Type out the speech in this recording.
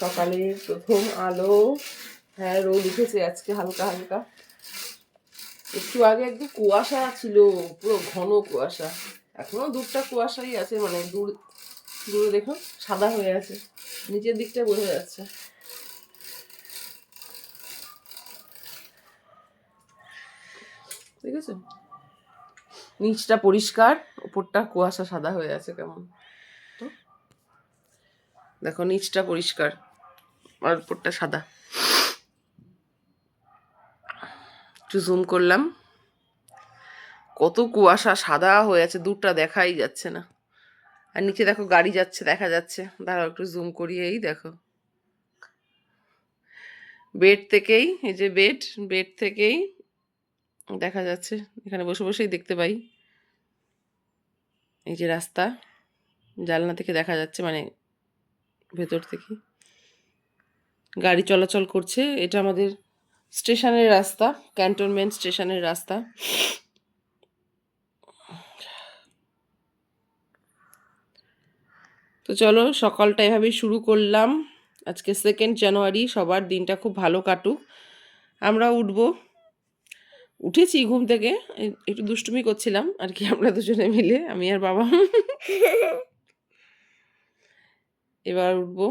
সকালে প্রথম আলো। হ্যাঁ, রোদ উঠেছে আজকে হালকা হালকা। একটু আগে একদম কুয়াশা ছিল, পুরো ঘন কুয়াশা। এখনো দূরটা কুয়াশাই আছে, মানে দূরে দেখো সাদা হয়ে আছে, নিচের দিকটা বোঝা যাচ্ছে। ঠিক আছে, নিচটা পরিষ্কার, উপরটা কুয়াশা সাদা হয়ে আছে কেমন। তো দেখো নিচটা পরিষ্কার আর উপরটা সাদা। একটু জুম করলাম, কত কুয়াশা সাদা হয়ে আছে, দূরটা দেখাই যাচ্ছে না। আর নিচে দেখো গাড়ি যাচ্ছে, দেখা যাচ্ছে। দাঁড়াও একটু জুম করিয়েই দেখো। বেড থেকেই, এই যে বেড থেকেই দেখা যাচ্ছে, এখানে বসে বসেই দেখতে পাই। এই যে রাস্তা, জানলা থেকে দেখা যাচ্ছে, মানে ভেতর থেকে গাড়ি চলাচল করছে। এটা আমাদের স্টেশনের রাস্তা, ক্যান্টনমেন্ট স্টেশনের রাস্তা। তো চলো, সকালটা এভাবেই শুরু করলাম। আজকে 2 জানুয়ারি, সবার দিনটা খুব ভালো কাটুক। আমরা উঠেছি ঘুম থেকে, একটু দুষ্টুমি করছিলাম আর কি, আমরা দুজনে মিলে, আমি আর বাবা। এবার উঠবো।